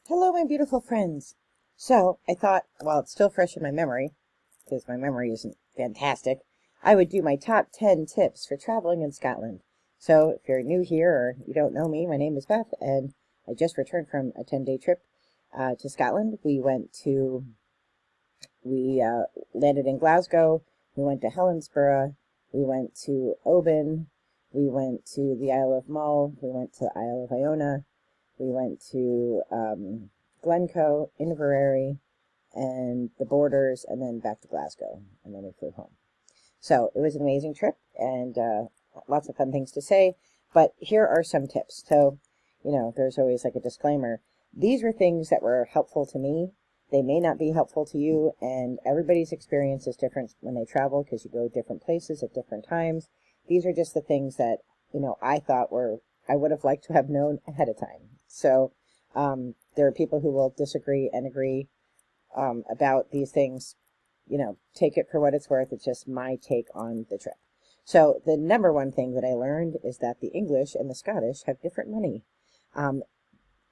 Hello, my beautiful friends. So I thought, while it's still fresh in my memory, because my memory isn't fantastic, I would do my top 10 tips for traveling in Scotland. So if you're new here or you don't know me, my name is Beth, and I just returned from a 10-day trip to Scotland. We landed in Glasgow, we went to Helensburgh, we went to Oban, we went to the Isle of Mull, we went to Isle of Iona, we went to Glencoe, Inverary, and the Borders, and then back to Glasgow, and then we flew home. So it was an amazing trip, and lots of fun things to say, but here are some tips. So, there's always like a disclaimer. These were things that were helpful to me. They may not be helpful to you, and everybody's experience is different when they travel because you go different places at different times. These are just the things that, I thought I would have liked to have known ahead of time. So there are people who will disagree and agree about these things. Take it for what it's worth. It's just my take on the trip. So the number one thing that I learned is that the English and the Scottish have different money.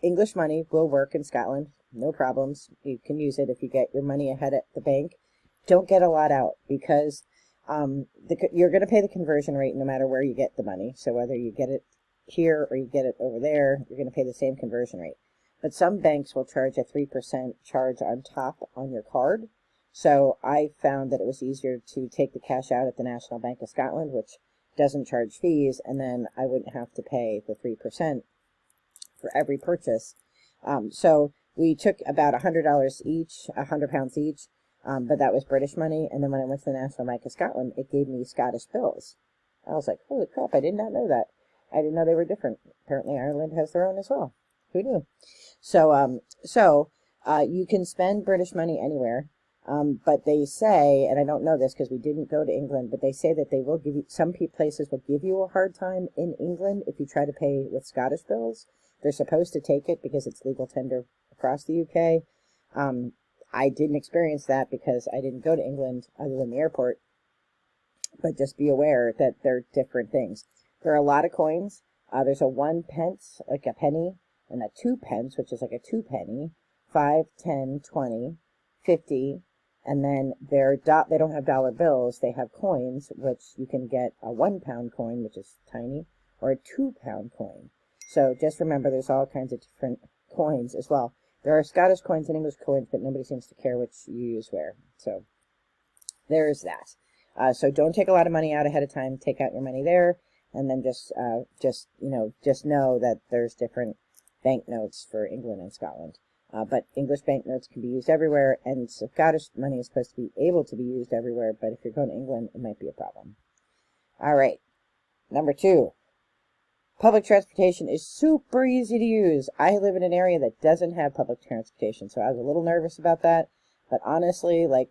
English money will work in Scotland, no problems. You can use it if you get your money ahead at the bank. Don't get a lot out because you're going to pay the conversion rate no matter where you get the money. So whether you get it here or you get it over there, you're going to pay the same conversion rate. But some banks will charge a 3% charge on top on your card. So I found that it was easier to take the cash out at the National Bank of Scotland, which doesn't charge fees, and then I wouldn't have to pay the 3% for every purchase. So we took about $100 each, £100 each, but that was British money. And then when I went to the National Bank of Scotland, it gave me Scottish bills. I was like, holy crap, I did not know that. I didn't know they were different. Apparently Ireland has their own as well. Who knew? So you can spend British money anywhere. But they say, and I don't know this because we didn't go to England, but they say that they will give you, some places will give you a hard time in England if you try to pay with Scottish bills. They're supposed to take it because it's legal tender across the UK. I didn't experience that because I didn't go to England other than the airport. But just be aware that they're different things. There are a lot of coins. There's a 1 pence, like a penny, and a 2 pence, which is like a 2 penny, 5, 10, 20, 50, and then they don't have dollar bills. They have coins, which you can get a £1 coin, which is tiny, or a £2 coin. So just remember, there's all kinds of different coins as well. There are Scottish coins and English coins, but nobody seems to care which you use where. So there's that. So don't take a lot of money out ahead of time. Take out your money there, and then just know that there's different banknotes for England and Scotland. But English banknotes can be used everywhere, and Scottish money is supposed to be able to be used everywhere, but if you're going to England, it might be a problem. All right. Number 2. Public transportation is super easy to use. I live in an area that doesn't have public transportation, so I was a little nervous about that. But honestly, they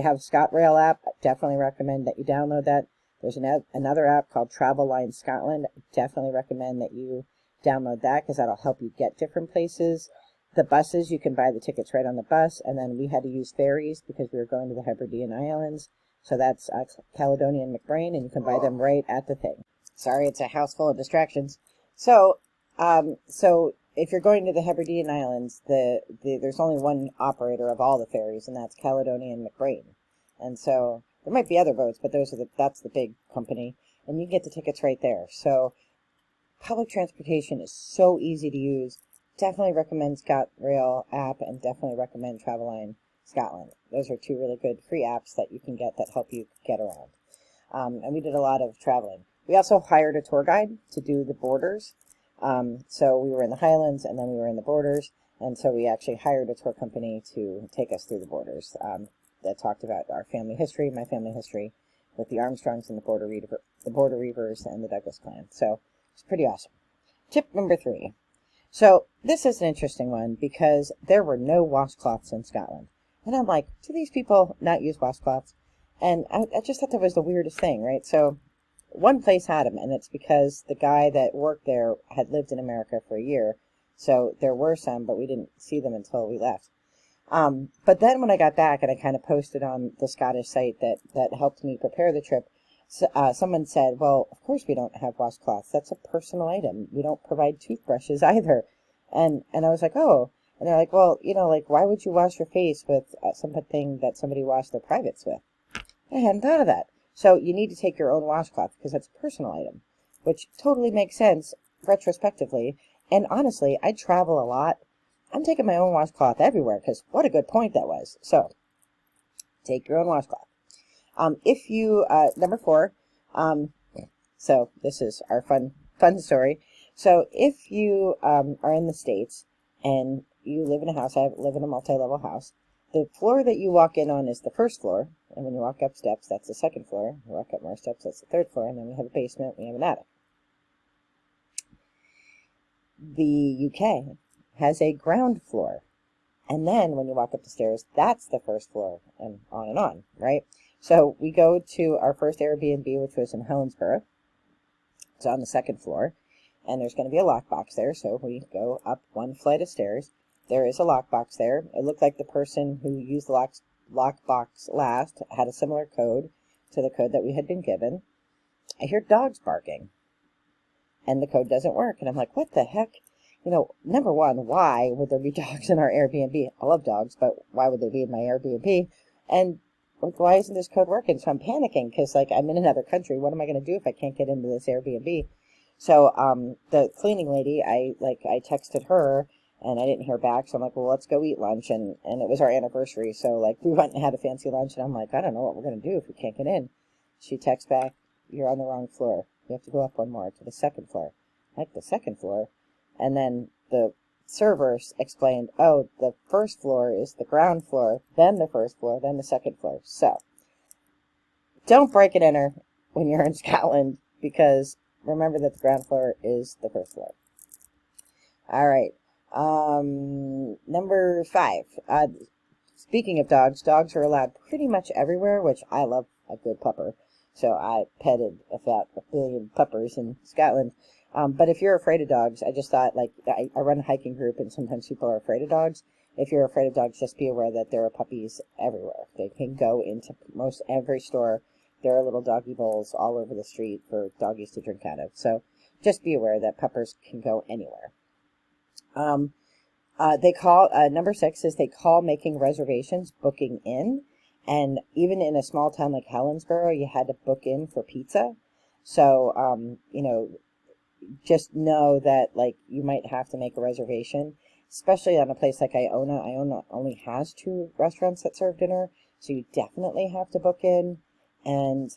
have ScotRail app. I definitely recommend that you download that. There's another app called Travel Line Scotland. I definitely recommend that you download that because that'll help you get different places. The buses, you can buy the tickets right on the bus, and then we had to use ferries because we were going to the Hebridean Islands. So that's Caledonia and McBrain, and you can buy them right at the thing. Sorry, it's a house full of distractions. So if you're going to the Hebridean Islands, there's only one operator of all the ferries, and that's Caledonia and McBrain. And so there might be other boats, but that's the big company, and you can get the tickets right there. So public transportation is so easy to use. Definitely recommend ScotRail app and definitely recommend Travel Line Scotland. Those are 2 really good free apps that you can get that help you get around. And we did a lot of traveling. We also hired a tour guide to do the borders. So we were in the Highlands and then we were in the Borders. And so we actually hired a tour company to take us through the borders that talked about our family history, my family history with the Armstrongs and the Border Reivers and the Douglas clan. So it's pretty awesome. Tip number 3. So this is an interesting one because there were no washcloths in Scotland. And I'm like, do these people not use washcloths? And I just thought that was the weirdest thing, right? So one place had them, and it's because the guy that worked there had lived in America for a year. So there were some, but we didn't see them until we left. But then when I got back and I kind of posted on the Scottish site that helped me prepare the trip, someone said, well, of course we don't have washcloths. That's a personal item. We don't provide toothbrushes either. And I was like, oh. And they're like, well, like, why would you wash your face with something that somebody washed their privates with? I hadn't thought of that. So you need to take your own washcloth because that's a personal item, which totally makes sense retrospectively. And honestly, I travel a lot. I'm taking my own washcloth everywhere because what a good point that was. So take your own washcloth. If you, number 4, so this is our fun story. So if you are in the States and you live in a house, I live in a multi-level house, the floor that you walk in on is the first floor, and when you walk up steps, that's the second floor. You walk up more steps, that's the third floor, and then we have a basement, we have an attic. The UK has a ground floor, and then when you walk up the stairs, that's the first floor, and on, right? So we go to our first Airbnb, which was in Helensburgh. It's on the second floor, and there's going to be a lockbox there, so we go up one flight of stairs. There is a lockbox there. It looked like the person who used the lockbox last had a similar code to the code that we had been given. I hear dogs barking, and the code doesn't work, and I'm like, what the heck? Number one, why would there be dogs in our Airbnb? I love dogs, but why would they be in my Airbnb? And why isn't this code working? So I'm panicking because, like, I'm in another country. What am I going to do if I can't get into this Airbnb? So the cleaning lady, I texted her, and I didn't hear back. So I'm like, well, let's go eat lunch. And it was our anniversary. So, like, we went and had a fancy lunch. And I'm like, I don't know what we're going to do if we can't get in. She texts back, you're on the wrong floor. You have to go up one more to the second floor. Like, the second floor? And then the servers explained, oh, the first floor is the ground floor, then the first floor, then the second floor. So, don't break and enter when you're in Scotland, because remember that the ground floor is the first floor. All right. Number 5. Speaking of dogs, dogs are allowed pretty much everywhere, which I love a good pupper. So I petted about 1 billion puppers in Scotland. But if you're afraid of dogs, I just thought, like, I run a hiking group, and sometimes people are afraid of dogs. If you're afraid of dogs, just be aware that there are puppies everywhere. They can go into most every store. There are little doggy bowls all over the street for doggies to drink out of. So just be aware that puppers can go anywhere. They call, number 6 is they call making reservations booking in. And even in a small town like Helensburgh, you had to book in for pizza. So, just know that, like, you might have to make a reservation, especially on a place like Iona. Iona only has 2 restaurants that serve dinner, so you definitely have to book in. And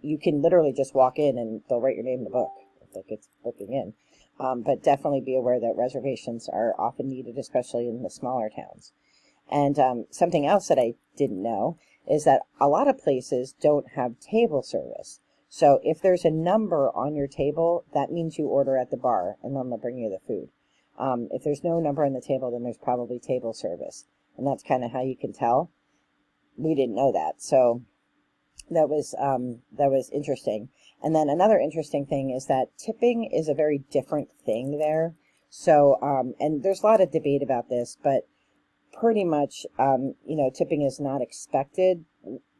you can literally just walk in and they'll write your name in the book, like it's booking in. But definitely be aware that reservations are often needed, especially in the smaller towns. And something else that I didn't know is that a lot of places don't have table service. So if there's a number on your table, that means you order at the bar, and then they'll bring you the food. If there's no number on the table, then there's probably table service. And that's kind of how you can tell. We didn't know that. So that was interesting. And then another interesting thing is that tipping is a very different thing there. So, and there's a lot of debate about this, but pretty much, tipping is not expected.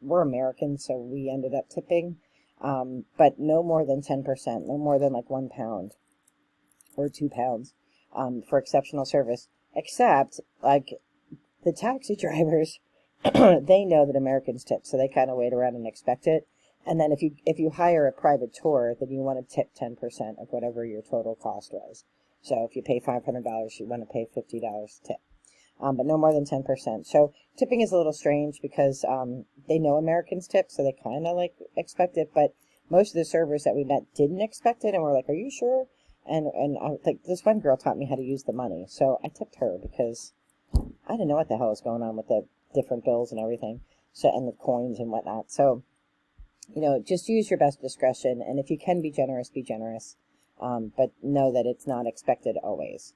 We're Americans, so we ended up tipping. But no more than 10%, no more than like £1 or £2 for exceptional service. Except, like, the taxi drivers, they know that Americans tip, so they kind of wait around and expect it. And then if you hire a private tour, then you want to tip 10% of whatever your total cost was. So if you pay $500, you want to pay $50 tip. But no more than 10%. So tipping is a little strange because they know Americans tip, so they kind of like expect it. But most of the servers that we met didn't expect it, and we're like, "Are you sure?" And I like this one girl taught me how to use the money, so I tipped her because I didn't know what the hell was going on with the different bills and everything, so and the coins and whatnot. So just use your best discretion, and if you can be generous, be generous. But know that it's not expected always.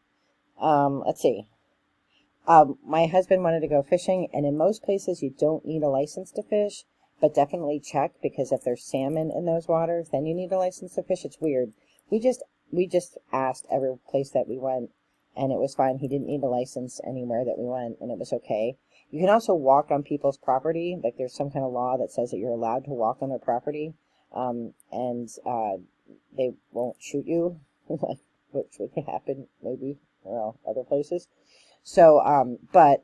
Let's see. My husband wanted to go fishing, and in most places you don't need a license to fish, but definitely check, because if there's salmon in those waters, then you need a license to fish. It's weird. We just asked every place that we went, and it was fine. He didn't need a license anywhere that we went, and it was okay. You can also walk on people's property. Like, there's some kind of law that says that you're allowed to walk on their property, and they won't shoot you, which would happen maybe other places. So, but,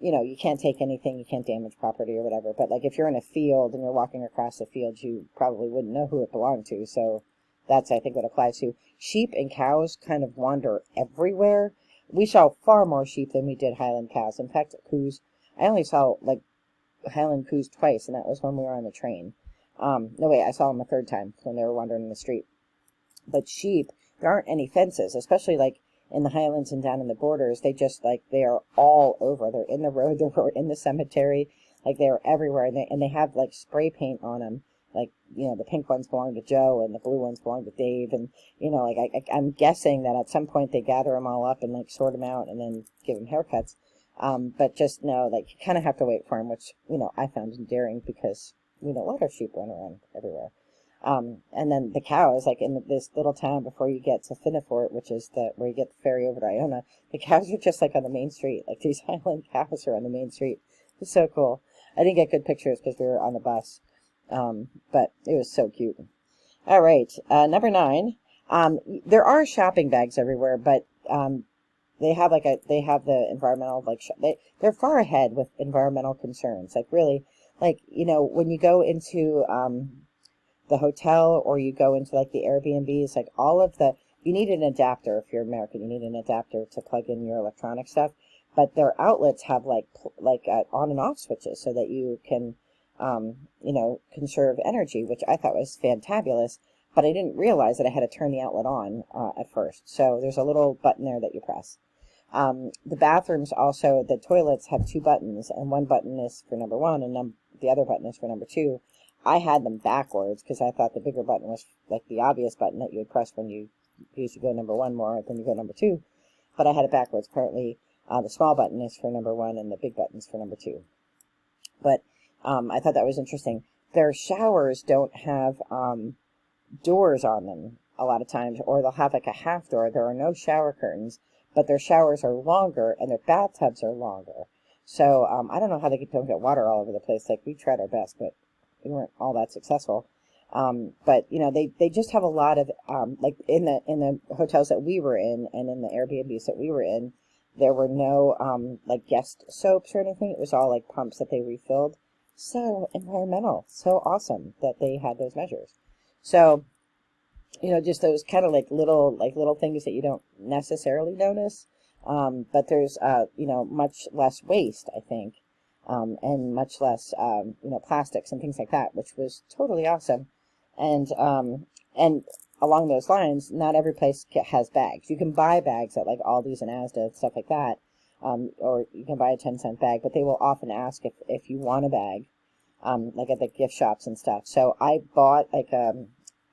you can't take anything, you can't damage property or whatever. But, like, if you're in a field and you're walking across the field, you probably wouldn't know who it belonged to. So that's, I think, what applies to. Sheep and cows kind of wander everywhere. We saw far more sheep than we did Highland cows. In fact, coos, I only saw, like, Highland coos twice, and that was when we were on the train. No, wait, I saw them a third time when they were wandering in the street. But sheep, there aren't any fences, especially, like, in the Highlands and down in the borders. They just, like, they are all over. They're in the road, they're in the cemetery, like, they're everywhere, and they have, like, spray paint on them. Like, the pink ones belong to Joe, and the blue ones belong to Dave, and, like, I'm guessing that at some point they gather them all up and, like, sort them out and then give them haircuts. But just know, like, you kind of have to wait for them, which, I found endearing because, a lot of sheep run around everywhere. And then the cows, like in this little town before you get to Finnefort, which is where you get the ferry over to Iona, the cows are just like on the main street. Like these Highland cows are on the main street. It's so cool. I didn't get good pictures because we were on the bus. But it was so cute. All right. Number 9. There are shopping bags everywhere, but, they have the environmental, like, they're far ahead with environmental concerns. Like really, like, when you go into, the hotel or you go into like the Airbnbs, like you need an adapter. If you're American, you need an adapter to plug in your electronic stuff, but their outlets have like on and off switches so that you can, conserve energy, which I thought was fantabulous, but I didn't realize that I had to turn the outlet on, at first. So there's a little button there that you press. The bathrooms also, the toilets have 2 buttons, and one button is for number 1 and the other button is for number 2. I had them backwards because I thought the bigger button was like the obvious button that you would press when you usually go number 1 more than you go number 2. But I had it backwards. Apparently, the small button is for number 1 and the big button is for number 2. But I thought that was interesting. Their showers don't have doors on them a lot of times, or they'll have like a half door. There are no shower curtains, but their showers are longer and their bathtubs are longer. So I don't know how they don't get water all over the place. Like, we tried our best, but we weren't all that successful. But they just have a lot of like in the hotels that we were in and in the Airbnbs that we were in, there were no like guest soaps or anything. It was all like pumps that they refilled. So environmental, so awesome that they had those measures. So just those kind of like little things that you don't necessarily notice. But there's much less waste, I think. And much less, plastics and things like that, which was totally awesome. And along those lines, not every place has bags. You can buy bags at like Aldi's and Asda and stuff like that, or you can buy a 10-cent bag, but they will often ask if you want a bag, like at the gift shops and stuff. So I bought like a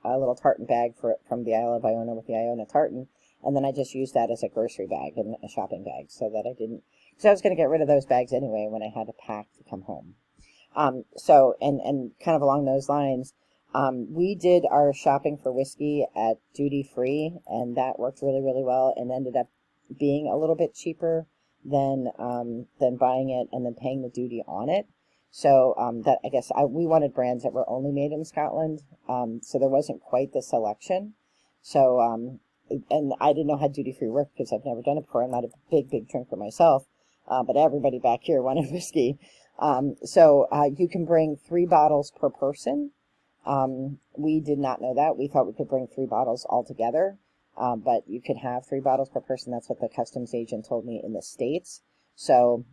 little tartan bag from the Isle of Iona with the Iona tartan, and then I just used that as a grocery bag and a shopping bag so that I didn't. So I was going to get rid of those bags anyway when I had to pack to come home. So kind of along those lines, we did our shopping for whiskey at duty free, and that worked really, really well and ended up being a little bit cheaper than buying it and then paying the duty on it. So that I guess we wanted brands that were only made in Scotland, so there wasn't quite the selection. So and I didn't know how duty free worked because I've never done it before. I'm not a big drinker myself. But everybody back here wanted whiskey. So you can bring 3 bottles per person. We did not know that. We thought we could bring 3 bottles altogether. But you could have 3 bottles per person. That's what the customs agent told me in the States. So,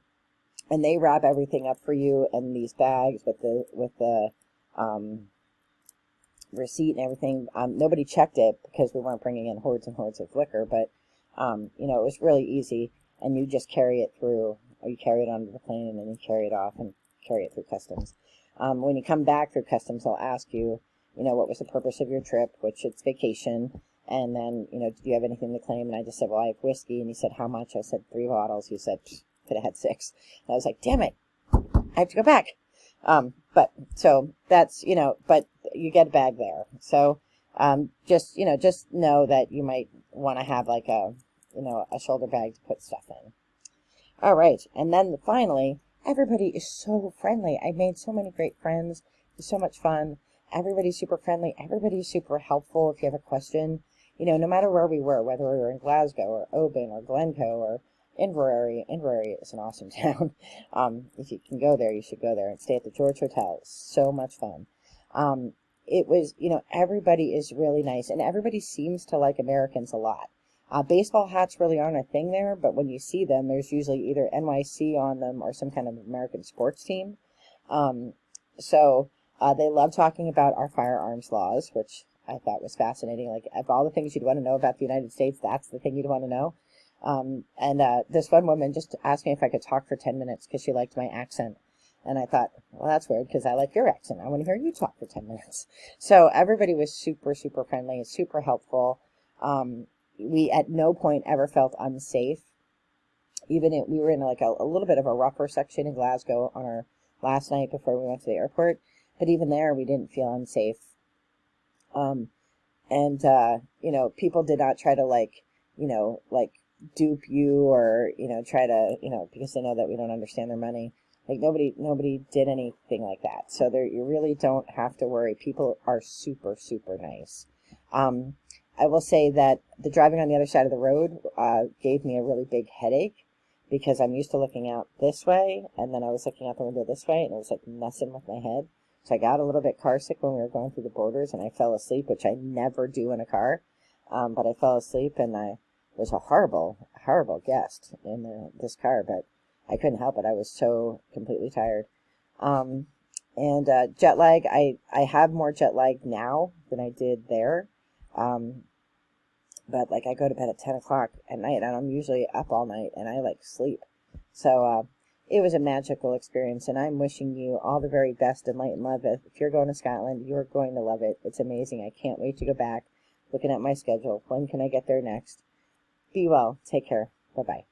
and they wrap everything up for you in these bags with the receipt and everything. Nobody checked it because we weren't bringing in hordes and hordes of liquor, but it was really easy. And you just carry it through, or you carry it onto the plane, and then you carry it off and carry it through customs. When you come back through customs, they'll ask you, what was the purpose of your trip, which it's vacation, and then, do you have anything to claim? And I just said, well, I have whiskey, and he said, how much? I said, 3 bottles. He said, could have had 6. And I was like, damn it, I have to go back. But, so, that's, but you get a bag there. So, just know that you might want to have like a shoulder bag to put stuff in. All right. And then finally, everybody is so friendly. I made so many great friends. It was so much fun. Everybody's super friendly. Everybody's super helpful if you have a question. no matter where we were, whether we were in Glasgow or Oban or Glencoe or Inverary. Inverary is an awesome town. If you can go there, you should go there and stay at the George Hotel. It's so much fun. It was, everybody is really nice, and everybody seems to like Americans a lot. Baseball hats really aren't a thing there, but when you see them, there's usually either NYC on them or some kind of American sports team. So they love talking about our firearms laws, which I thought was fascinating. Like, of all the things you'd want to know about the United States, that's the thing you'd want to know. And this one woman just asked me if I could talk for 10 minutes because she liked my accent. And I thought, well, that's weird because I like your accent. I want to hear you talk for 10 minutes. So everybody was super, super friendly and super helpful. We at no point ever felt unsafe. We were in like a little bit of a rougher section in Glasgow on our last night before we went to the airport. But even there, we didn't feel unsafe. People did not try to like dupe you or, try to, because they know that we don't understand their money. Like nobody did anything like that. So you really don't have to worry. People are super, super nice. I will say that the driving on the other side of the road gave me a really big headache because I'm used to looking out this way, and then I was looking out the window this way, and it was like messing with my head. So I got a little bit car sick when we were going through the borders, and I fell asleep, which I never do in a car. But I fell asleep, and I was a horrible, horrible guest in this car, but I couldn't help it. I was so completely tired. Jet lag, I have more jet lag now than I did there. But like I go to bed at 10 o'clock at night and I'm usually up all night and I like sleep. So it was a magical experience and I'm wishing you all the very best and light and love. If you're going to Scotland, you're going to love it. It's amazing. I can't wait to go back. Looking at my schedule. When can I get there next? Be well. Take care. Bye-bye.